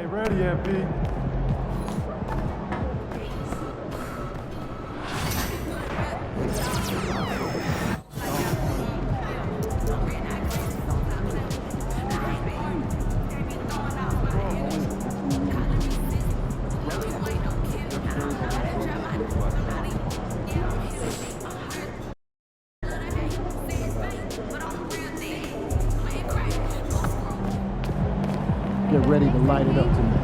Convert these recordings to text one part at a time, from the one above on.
Hey, ready, MP. Get ready to light it up tonight.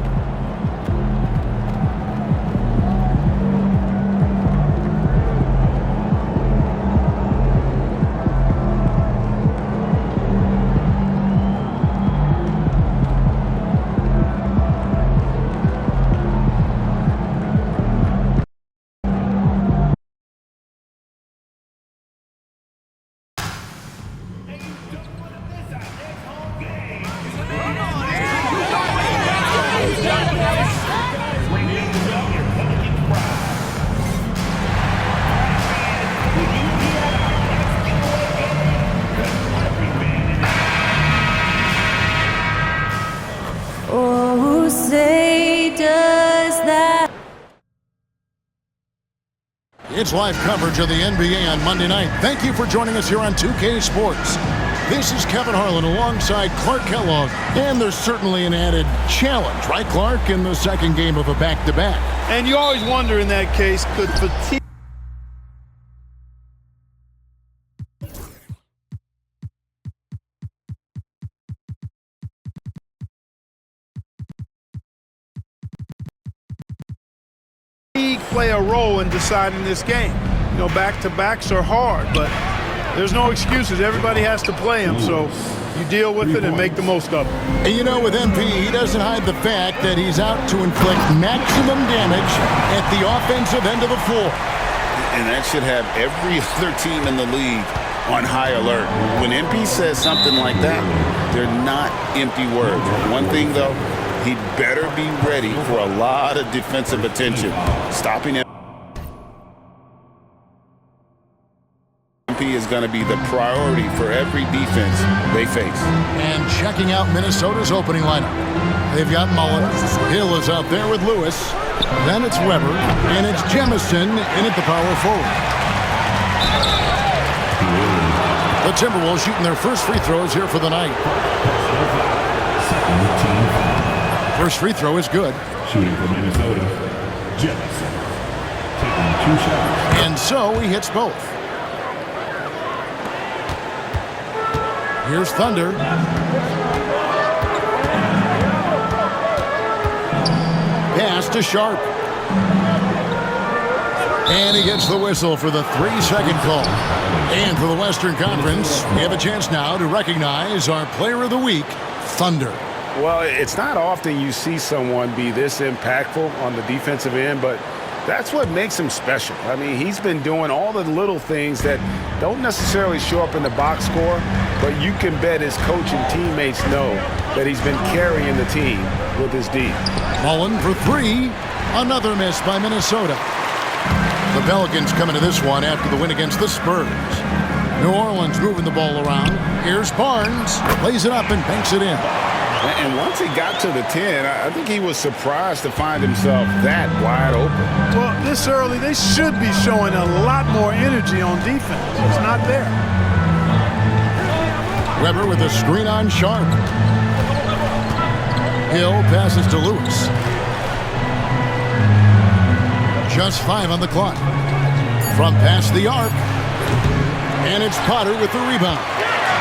Oh, say does that. It's live coverage of the NBA on Monday night. Thank you for joining us here on 2K Sports. This is Kevin Harlan alongside Clark Kellogg, and there's certainly an added challenge, right, Clark, in the second game of a back-to-back. And you always wonder in that case, could fatigue play a role in deciding this game? You know, back-to-backs are hard, but there's no excuses. Everybody has to play them, so you deal with it and make the most of it. And you know, with MP, he doesn't hide the fact that he's out to inflict maximum damage at the offensive end of the floor. And that should have every other team in the league on high alert. When MP says something like that, they're not empty words. One thing, though, he'd better be ready for a lot of defensive attention. Stopping MP is going to be the priority for every defense they face. And checking out Minnesota's opening lineup. They've got Mullen. Hill is out there with Lewis. Then it's Weber. And it's Jemison in at the power forward. The Timberwolves shooting their first free throws here for the night. First free throw is good. Shooting for Minnesota, Jefferson. Taking 2 shots. And so he hits both. Here's Thunder. Pass to Sharp. And he gets the whistle for the 3-second call. And for the Western Conference, we have a chance now to recognize our Player of the Week, Thunder. Well, it's not often you see someone be this impactful on the defensive end, but that's what makes him special. I mean, he's been doing all the little things that don't necessarily show up in the box score, but you can bet his coach and teammates know that he's been carrying the team with his D. Mullen for 3. Another miss by Minnesota. The Pelicans coming to this one after the win against the Spurs. New Orleans moving the ball around. Here's Barnes. Plays it up and banks it in. And once he got to the 10, I think he was surprised to find himself that wide open. Well, this early, they should be showing a lot more energy on defense. It's not there. Weber with a screen on Sharp. Hill passes to Lewis. Just 5 on the clock. From past the arc. And it's Potter with the rebound.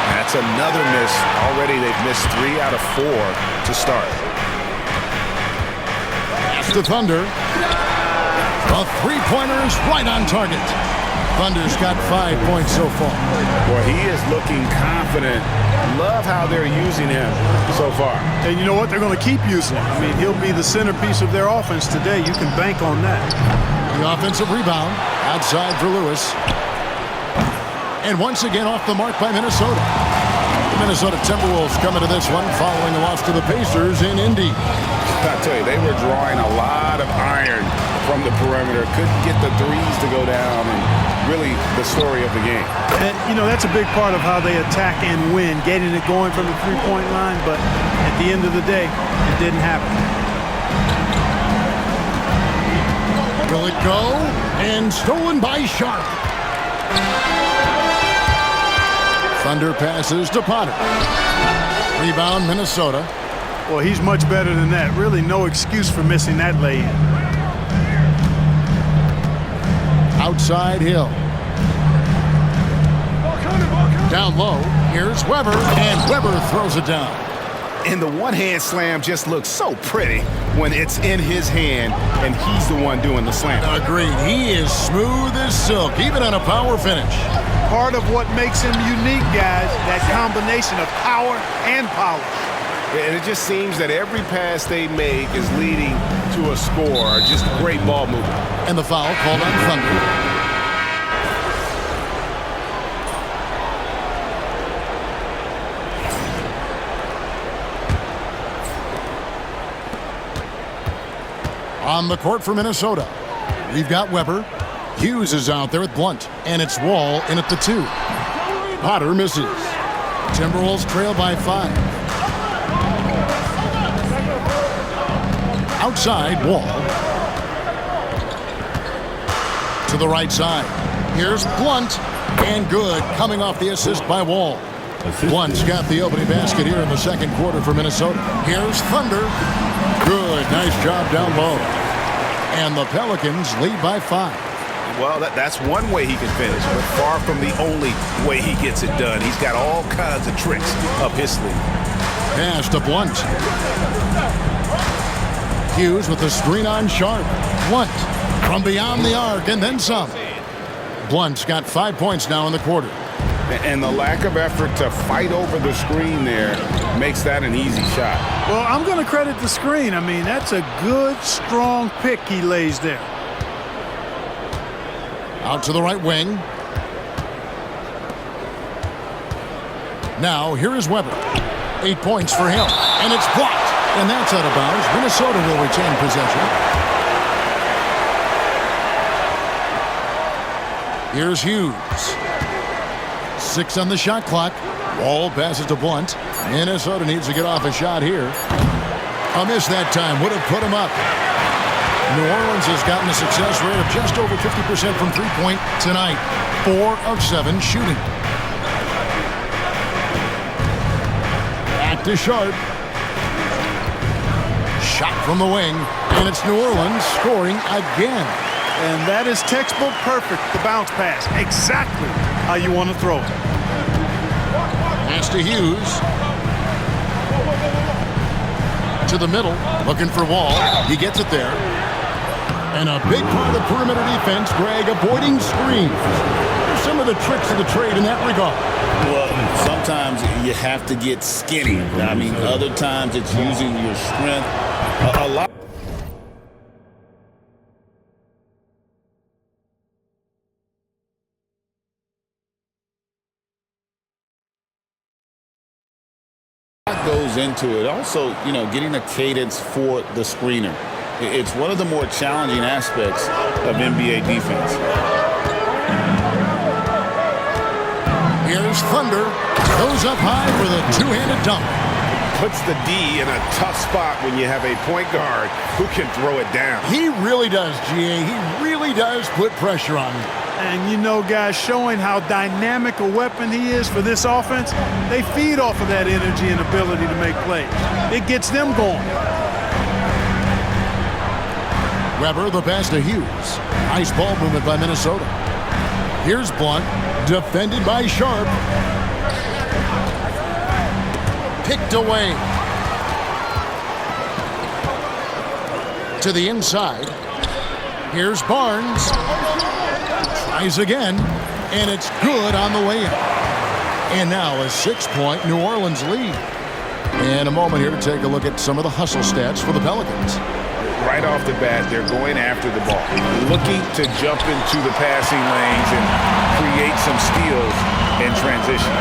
That's another miss. Already they've missed 3 out of 4 to start. Pass to Thunder. A 3-pointer is right on target. Thunder's got 5 points so far. Boy, he is looking confident. Love how they're using him so far. And you know what? They're going to keep using him. I mean, he'll be the centerpiece of their offense today. You can bank on that. The offensive rebound. Outside for Lewis. And once again off the mark by Minnesota. The Minnesota Timberwolves coming to this one following a loss to the Pacers in Indy. I tell you, they were drawing a lot of iron from the perimeter. Couldn't get the threes to go down, and really the story of the game. And, you know, that's a big part of how they attack and win, getting it going from the three-point line, but at the end of the day, it didn't happen. Will it go? And stolen by Sharp. Thunder passes to Potter. Rebound, Minnesota. Well, he's much better than that. Really no excuse for missing that lay-in. Outside Hill. Down low. Here's Weber. And Weber throws it down. And the one-hand slam just looks so pretty when it's in his hand and he's the one doing the slam. Agreed. He is smooth as silk, even on a power finish. Part of what makes him unique, guys, that combination of power and polish. And it just seems that every pass they make is leading to a score. Just great ball movement. And the foul called on Thunder. On the court for Minnesota, we've got Weber. Hughes is out there with Blunt, and it's Wall in at the 2. Potter misses. Timberwolves trail by 5. Outside, Wall. To the right side. Here's Blunt, and good, coming off the assist by Wall. Blunt's got the opening basket here in the second quarter for Minnesota. Here's Thunder. Good, nice job down low. And the Pelicans lead by 5. Well, that's one way he can finish, but far from the only way he gets it done. He's got all kinds of tricks up his sleeve. Pass to Blunt. Hughes with the screen on Sharp. Blunt from beyond the arc and then some. Blunt's got 5 points now in the quarter. And the lack of effort to fight over the screen there makes that an easy shot. Well, I'm going to credit the screen. I mean, that's a good, strong pick he lays there. Out to the right wing. Now, here is Weber. 8 points for him. And it's blocked. And that's out of bounds. Minnesota will retain possession. Here's Hughes. 6 on the shot clock. Wall passes to Blunt. Minnesota needs to get off a shot here. A miss that time would have put him up. New Orleans has gotten a success rate of just over 50% from three-point tonight. 4 of 7 shooting. Back to Sharp. Shot from the wing. And it's New Orleans scoring again. And that is textbook perfect, the bounce pass. Exactly how you want to throw it. Pass to Hughes. To the middle, looking for Wall. He gets it there. And a big part of the perimeter defense, Greg, avoiding screens. There's some of the tricks of the trade in that regard. Well, sometimes you have to get skinny. I mean, other times it's using your strength. A lot. Goes into it. Also, getting a cadence for the screener. It's one of the more challenging aspects of NBA defense. Here's Thunder. Goes up high for the two-handed dunk. Puts the D in a tough spot when you have a point guard who can throw it down. He really does, GA. He really does put pressure on him. And guys, showing how dynamic a weapon he is for this offense, they feed off of that energy and ability to make plays. It gets them going. Weber, the pass to Hughes. Nice ball movement by Minnesota. Here's Blunt, defended by Sharp. Picked away. To the inside. Here's Barnes. Tries again, and it's good on the way in. And now a 6-point New Orleans lead. And a moment here to take a look at some of the hustle stats for the Pelicans. Right off the bat, they're going after the ball, looking to jump into the passing lanes and create some steals in transition.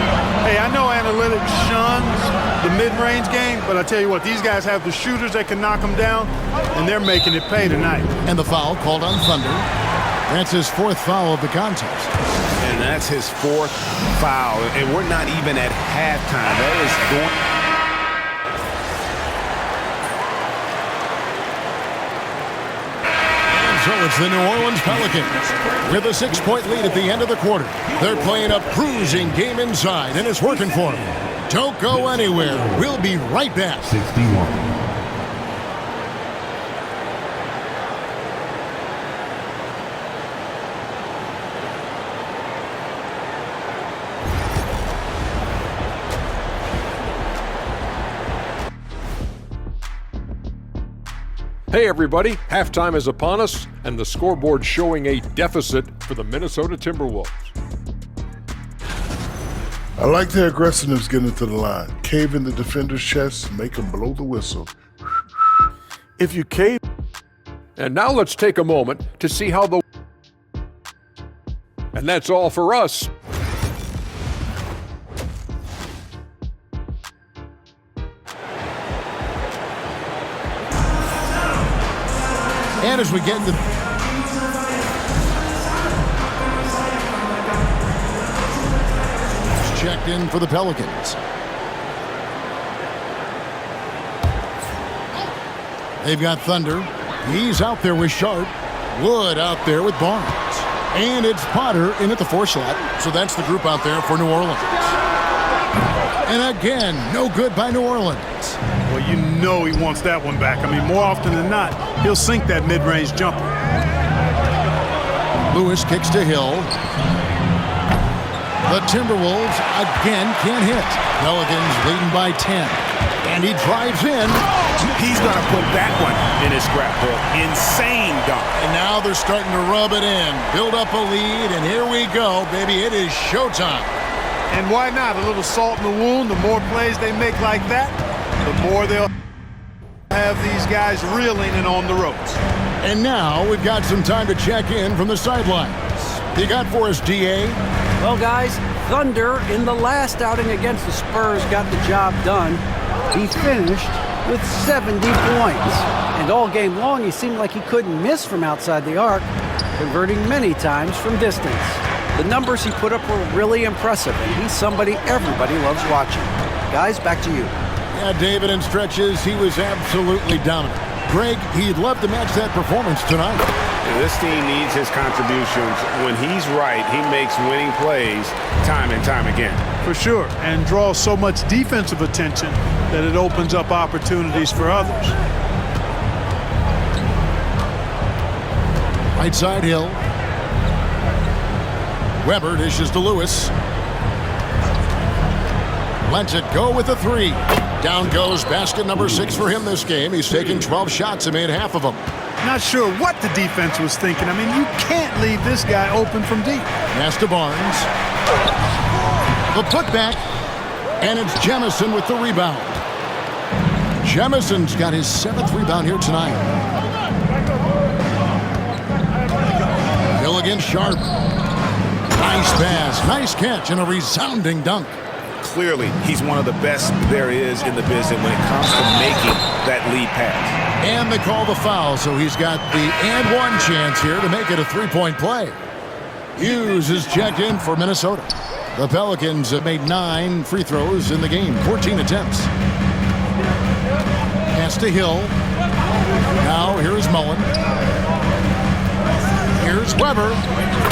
Hey, I know analytics shuns the mid-range game, but I tell you what, these guys have the shooters that can knock them down, and they're making it pay tonight. And the foul called on Thunder. That's his 4th foul of the contest. And that's his 4th foul, and we're not even at halftime. That is going... So it's the New Orleans Pelicans with a 6-point lead at the end of the quarter. They're playing a cruising game inside, and it's working for them. Don't go anywhere. We'll be right back. 61. Hey everybody, halftime is upon us, and the scoreboard showing a deficit for the Minnesota Timberwolves. I like their aggressiveness getting to the line. Cave in the defender's chest, make them blow the whistle. If you cave... And now let's take a moment to see how the... And that's all for us. And as we get into... checked in for the Pelicans. They've got Thunder. He's out there with Sharp. Wood out there with Barnes. And it's Potter in at the 4 slot. So that's the group out there for New Orleans. And again, no good by New Orleans. Well, you know he wants that one back. I mean, more often than not, he'll sink that mid-range jumper. Lewis kicks to Hill. The Timberwolves again can't hit. Pelicans leading by 10. And he drives in. He's going to put that one in his scrapbook. Insane dunk. And now they're starting to rub it in. Build up a lead, and here we go, baby. It is showtime. And why not? A little salt in the wound. The more plays they make like that, the more they'll have these guys reeling and on the ropes. And now we've got some time to check in from the sidelines. You got for us, D.A.? Well, guys, Thunder in the last outing against the Spurs got the job done. He finished with 70 points. And all game long, he seemed like he couldn't miss from outside the arc, converting many times from distance. The numbers he put up were really impressive, and he's somebody everybody loves watching. Guys, back to you. Yeah, David, in stretches, he was absolutely dominant. Greg, he'd love to match that performance tonight. This team needs his contributions. When he's right, he makes winning plays time and time again. For sure, and draws so much defensive attention that it opens up opportunities for others. Right side Hill. Weber dishes to Lewis. Lets it go with the 3. Down goes basket number 6 for him this game. He's taken 12 shots and made half of them. Not sure what the defense was thinking. I mean, you can't leave this guy open from deep. Pass to Barnes. The putback. And it's Jemison with the rebound. Jemison's got his 7th rebound here tonight. Hill against Sharp. Nice pass, nice catch, and a resounding dunk. Clearly, he's one of the best there is in the business when it comes to making that lead pass. And they call the foul, so he's got the and one chance here to make it a 3-point play. Hughes is checked in for Minnesota. The Pelicans have made 9 free throws in the game, 14 attempts. Pass to Hill. Now here's Mullen. Here's Weber.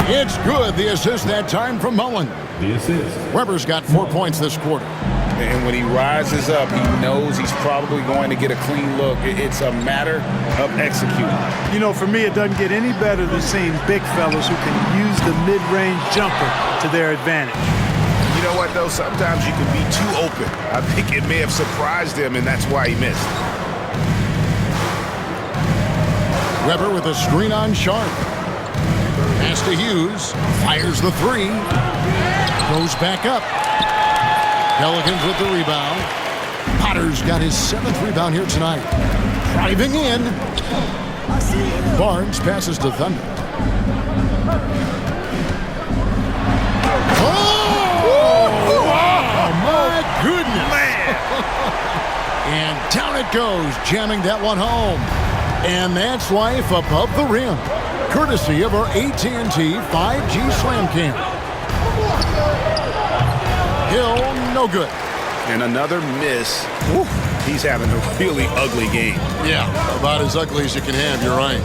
It's good. The assist that time from Mullen. The assist. Weber's got 4 points this quarter. And when he rises up, he knows he's probably going to get a clean look. It's a matter of executing. You know, for me, it doesn't get any better than seeing big fellas who can use the mid-range jumper to their advantage. You know what, though? Sometimes you can be too open. I think it may have surprised him, and that's why he missed. Weber with a screen on Sharp. Pass to Hughes. Fires the 3. Goes back up. Pelicans with the rebound. Potter's got his 7th rebound here tonight. Driving in. Barnes passes to Thunder. Oh, my goodness. And down it goes, jamming that one home. And that's life above the rim, courtesy of our AT&T 5G Slam Cam. Hill, no good. And another miss. Woo. He's having a really ugly game. Yeah, about as ugly as you can have, you're right.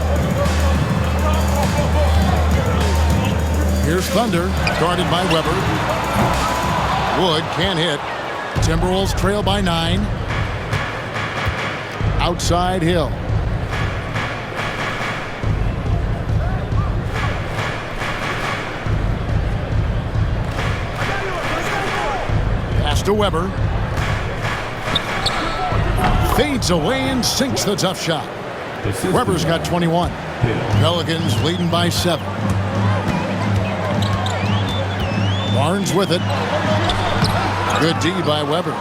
Here's Thunder, guarded by Weber. Wood can't hit. Timberwolves trail by 9. Outside Hill. Pass to Weber. Fades away and sinks the tough shot. Weber's got 21. Pelicans leading by 7. Barnes with it. Good D by Weber.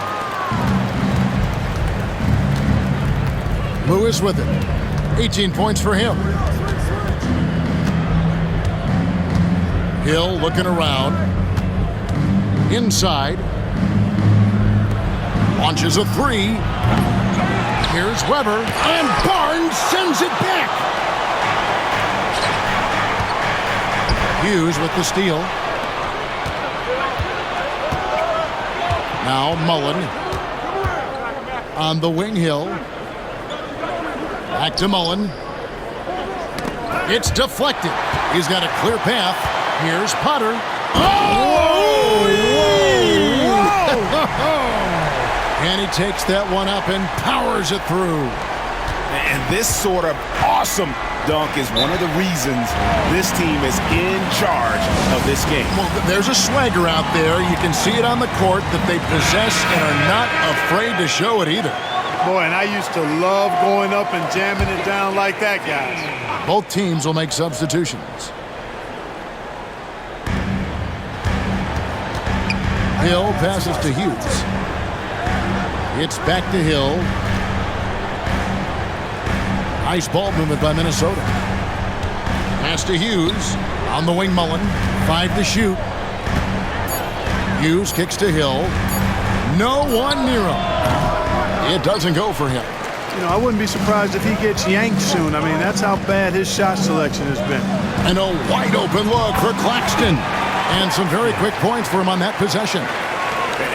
Lewis with it. 18 points for him. Hill looking around. Inside. Launches a 3. Here's Weber. And Barnes sends it back. Hughes with the steal. Now Mullen on the wing. Hill. Back to Mullen. It's deflected. He's got a clear path. Here's Potter. Oh! And he takes that one up and powers it through. And this sort of awesome dunk is one of the reasons this team is in charge of this game. Well, there's a swagger out there. You can see it on the court that they possess and are not afraid to show it either. Boy, and I used to love going up and jamming it down like that, guys. Both teams will make substitutions. Hill passes to Hughes. It's back to Hill. Nice ball movement by Minnesota. Pass to Hughes. On the wing, Mullen. 5 to shoot. Hughes kicks to Hill. No one near him. It doesn't go for him. You know, I wouldn't be surprised if he gets yanked soon. I mean, that's how bad his shot selection has been. And a wide open look for Claxton. And some very quick points for him on that possession.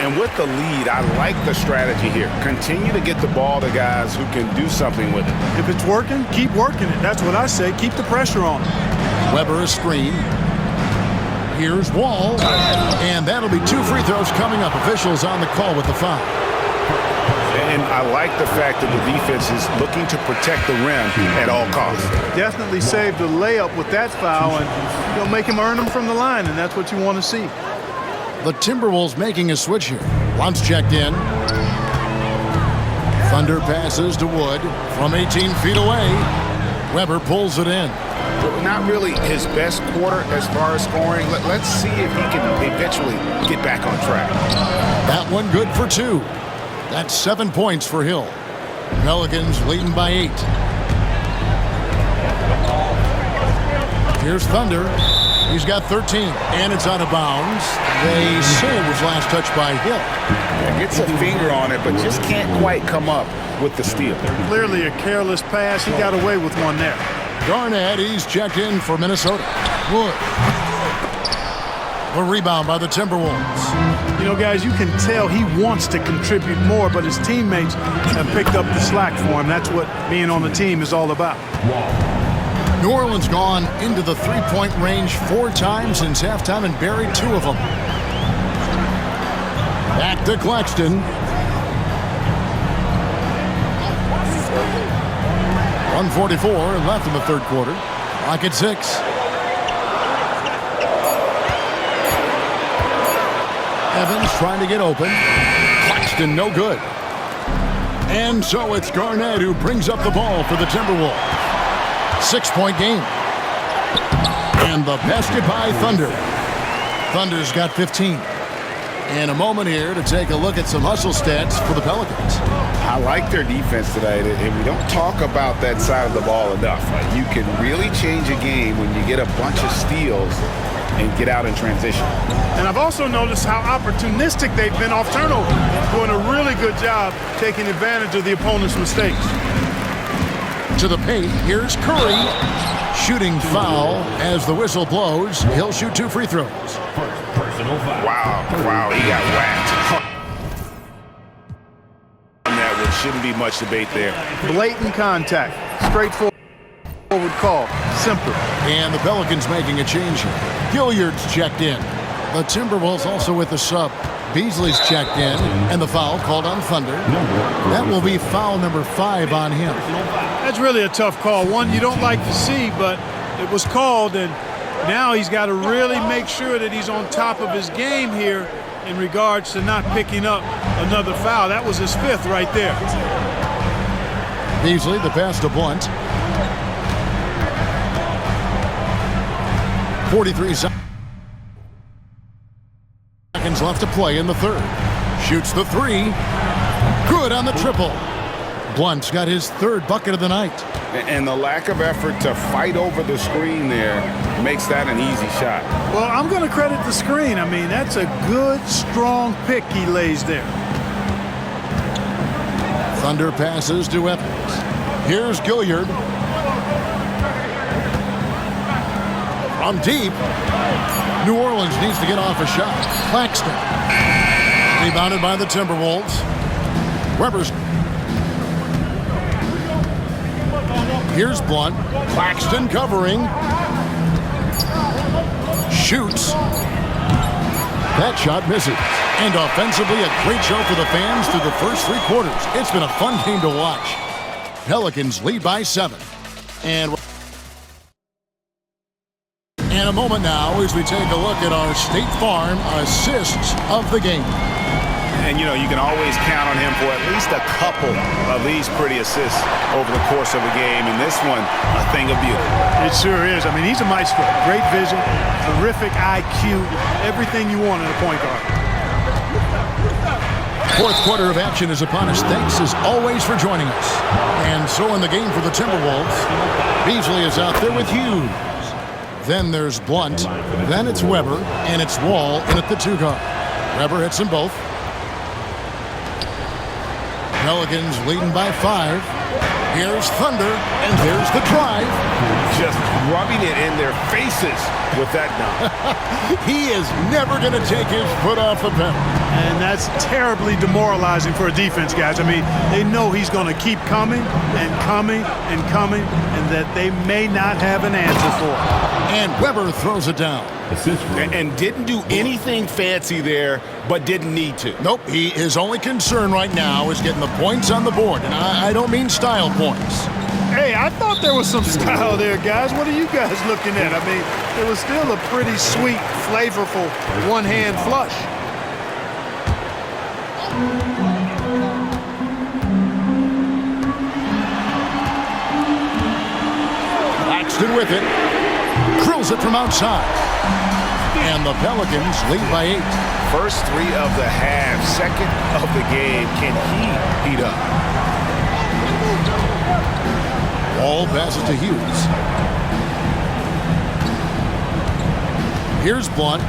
And with the lead, I like the strategy here. Continue to get the ball to guys who can do something with it. If it's working, keep working it. That's what I say. Keep the pressure on him. Weber a screen. Here's Wall. And that'll be 2 free throws coming up. Officials on the call with the foul. And I like the fact that the defense is looking to protect the rim at all costs. Definitely saved a layup with that foul, and you'll make him earn them from the line, and that's what you want to see. The Timberwolves making a switch here. Once checked in. Thunder passes to Wood from 18 feet away. Weber pulls it in. Not really his best quarter as far as scoring. Let's see if he can eventually get back on track. That one good for 2. That's 7 points for Hill. Pelicans leading by 8. Here's Thunder. He's got 13, and it's out of bounds. They say it was last touched by Hill. Gets a finger on it, but just can't quite come up with the steal. Clearly a careless pass. He got away with one there. Garnett, he's checked in for Minnesota. Wood. A rebound by the Timberwolves. You know, guys, you can tell he wants to contribute more, but his teammates have picked up the slack for him. That's what being on the team is all about. New Orleans gone into the three-point range 4 times since halftime and buried 2 of them. Back to Claxton. 1:44 left in the third quarter. Clock at 6. Evans trying to get open. Claxton no good. And so it's Garnett who brings up the ball for the Timberwolves. 6-point game. And the basket by Thunder. Thunder's got 15. And a moment here to take a look at some hustle stats for the Pelicans. I like their defense today, and we don't talk about that side of the ball enough. You can really change a game when you get a bunch of steals and get out in transition. And I've also noticed how opportunistic they've been off turnover. Doing a really good job taking advantage of the opponent's mistakes. To the paint, here's Curry. Shooting foul as the whistle blows. He'll shoot 2 free throws. Personal foul. Wow, he got whacked. That one shouldn't be much debate there. Blatant contact. Straightforward. Forward call. Simple. And the Pelicans making a change here. Gilliard's checked in. The Timberwolves also with the sub. Beasley's checked in, and the foul called on Thunder. That will be foul number 5 on him. That's really a tough call. One you don't like to see, but it was called, and now he's got to really make sure that he's on top of his game here in regards to not picking up another foul. That was his 5th right there. Beasley, the pass to Blunt. 43 seconds left to play in the third. Shoots the 3. Good on the triple. Blunt's got his 3rd bucket of the night. And the lack of effort to fight over the screen there makes that an easy shot. Well, I'm going to credit the screen. I mean, that's a good, strong pick he lays there. Thunder passes to Evans. Here's Gilliard. From deep. New Orleans needs to get off a shot. Claxton. Rebounded by the Timberwolves. Weber's. Here's Blunt. Claxton covering. Shoots. That shot misses. And offensively, a great show for the fans through the first 3 quarters. It's been a fun game to watch. Pelicans lead by 7. And in a moment now as we take a look at our State Farm assists of the game. And, you know, you can always count on him for at least a couple of these pretty assists over the course of a game. And this one, a thing of beauty. It sure is. I mean, he's a maestro. Great vision, terrific IQ, everything you want in a point guard. Fourth quarter of action is upon us. Thanks as always for joining us. And so in the game for the Timberwolves, Beasley is out there with Hughes. Then there's Blunt. Then it's Weber. And it's Wall in at the 2 guard. Weber hits them both. Pelicans leading by 5. Here's Thunder. And there's the drive. Just rubbing it in their faces with that dunk. He is never going to take his foot off the pedal. And that's terribly demoralizing for a defense, guys. I mean, they know he's going to keep coming and coming and coming, and that they may not have an answer for it. And Weber throws it down. And didn't do anything fancy there, but didn't need to. Nope, his only concern right now is getting the points on the board. And I don't mean style points. Hey, I thought there was some style there, guys. What are you guys looking at? I mean, it was still a pretty sweet, flavorful one-hand flush. Claxton with it. Drills it from outside. And the Pelicans lead by 8. First 3 of the half, second of the game. Can he heat up? Ball passes to Hughes. Here's Blunt.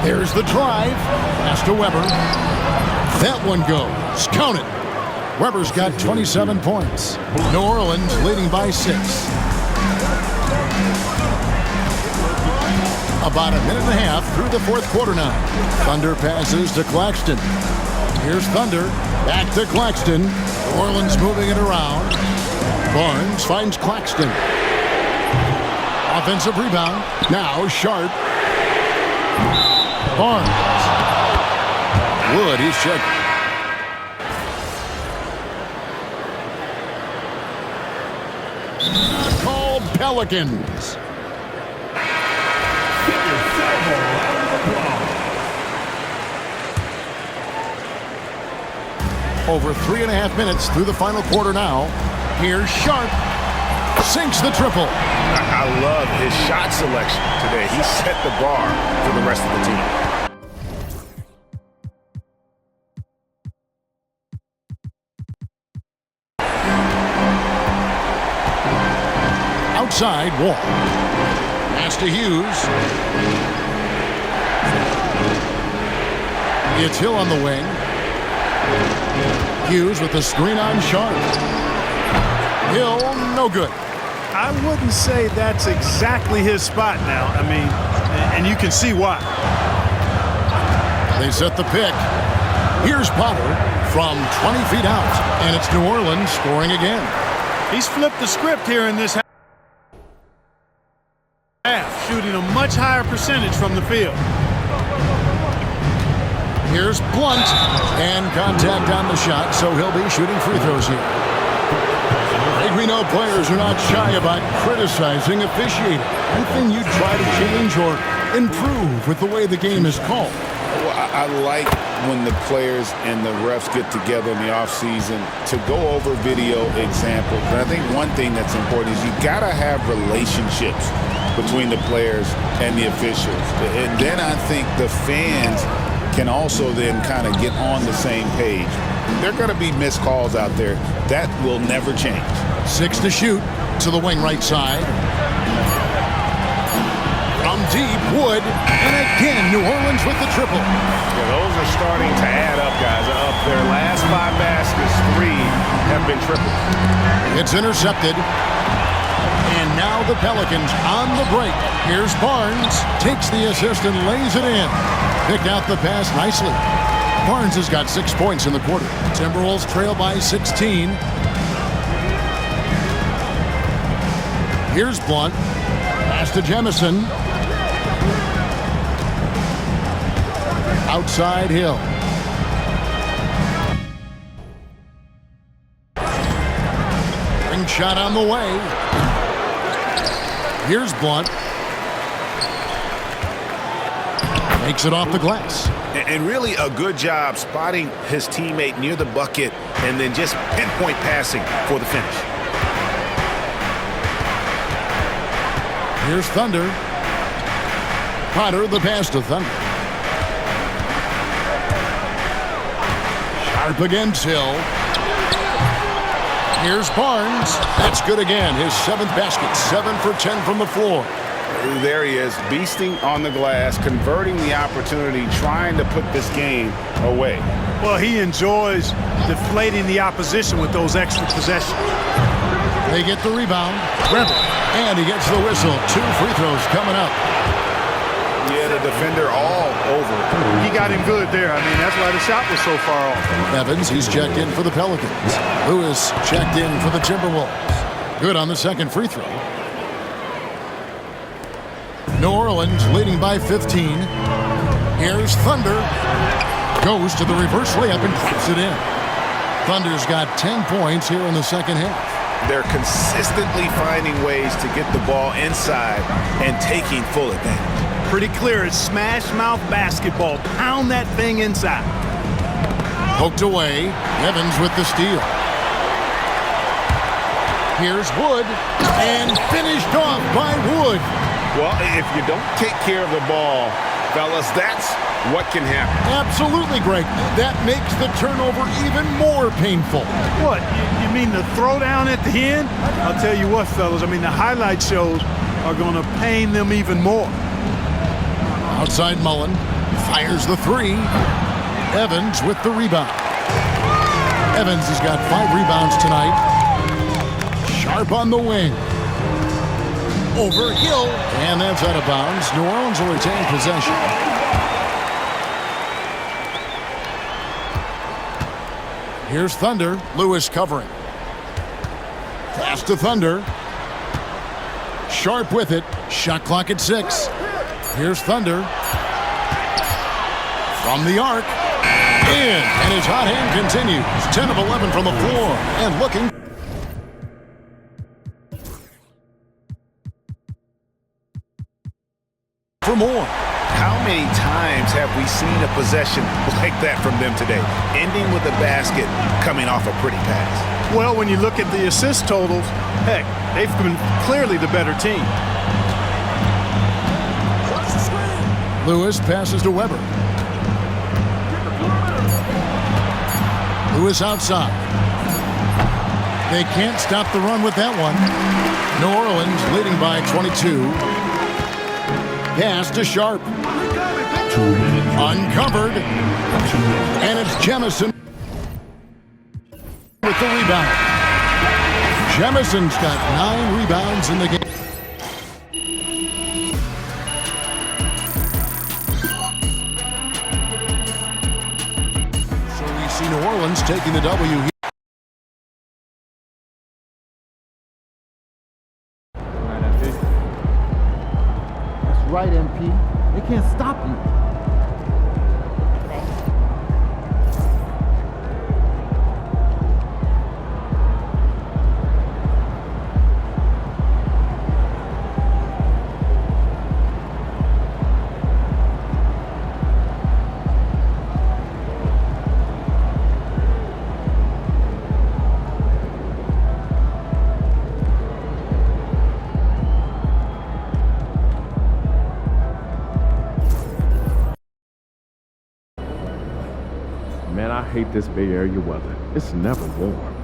There's the drive. Pass to Weber. That one goes. Count it. Weber's got 27 points. New Orleans leading by 6. About a minute and a half through the fourth quarter now. Thunder passes to Claxton. Here's Thunder. Back to Claxton. New Orleans moving it around. Barnes finds Claxton. Offensive rebound. Now Sharp. Barnes. Wood, he's checked. Called Pelicans. Over 3.5 minutes through the final quarter now. Here's Sharp. Sinks the triple. I love his shot selection today. He set the bar for the rest of the team. Outside, Wall. Pass to Hughes. It's Hill on the wing. Hughes with the screen on Sharp. Hill, no good. I wouldn't say that's exactly his spot now. I mean, and you can see why. They set the pick. Here's Potter from 20 feet out. And it's New Orleans scoring again. He's flipped the script here in this half. shooting a much higher percentage from the field. Here's Blunt, and contact on the shot, so he'll be shooting free throws here. I think we know players are not shy about criticizing officiating. Anything you try to change or improve with the way the game is called? Well, I like when the players and the refs get together in the offseason to go over video examples. And I think one thing that's important is you got to have relationships between the players and the officials. And then I think the fans can also then kind of get on the same page. There are going to be missed calls out there. That will never change. 6 to shoot to the wing right side. From deep, Wood, and again, New Orleans with the triple. Yeah, those are starting to add up, guys. Up their last 5 baskets, 3 have been tripled. It's intercepted. And now the Pelicans on the break. Here's Barnes, takes the assist and lays it in. Picked out the pass nicely. Barnes has got 6 points in the quarter. Timberwolves trail by 16. Here's Blunt. Pass to Jemison. Outside Hill. Ring shot on the way. Here's Blunt. Makes it off the glass. And really a good job spotting his teammate near the bucket and then just pinpoint passing for the finish. Here's Thunder. Potter, the pass to Thunder. Sharp against Hill. Here's Barnes. That's good again. His 7th basket. 7 for 10 from the floor. There he is, beasting on the glass, converting the opportunity, trying to put this game away. Well, he enjoys deflating the opposition with those extra possessions. They get the rebound. And he gets the whistle. 2 free throws coming up. Yeah, the defender all over. He got him good there. I mean, that's why the shot was so far off. Evans, he's checked in for the Pelicans. Lewis checked in for the Timberwolves. Good on the second free throw. New Orleans leading by 15. Here's Thunder. Goes to the reverse layup and puts it in. Thunder's got 10 points here in the second half. They're consistently finding ways to get the ball inside and taking full advantage. Pretty clear. It's smash mouth basketball. Pound that thing inside. Poked away. Evans with the steal. Here's Wood. And finished off by Wood. Well, if you don't take care of the ball, fellas, that's what can happen. Absolutely, Greg. That makes the turnover even more painful. What? You mean the throwdown at the end? I'll tell you what, fellas. I mean, the highlight shows are going to pain them even more. Outside Mullen. Fires the 3. Evans with the rebound. Evans has got 5 rebounds tonight. Sharp on the wing. Over Hill. And that's out of bounds. New Orleans will retain possession. Here's Thunder. Lewis covering. Pass to Thunder. Sharp with it. Shot clock at 6. Here's Thunder. From the arc. In. And his hot hand continues. 10 of 11 from the floor. And looking. For more. How many times have we seen a possession like that from them today? Ending with a basket, coming off a pretty pass. Well, when you look at the assist totals, heck, they've been clearly the better team. Lewis passes to Weber. Lewis outside. They can't stop the run with that one. New Orleans leading by 22. Pass to Sharp. 2 minutes. Uncovered. And it's Jemison with the rebound. Jemison's got 9 rebounds in the game. So we see New Orleans taking the W here. right, MP. They can't stop you. Man, I hate this Bay Area weather. It's never warm.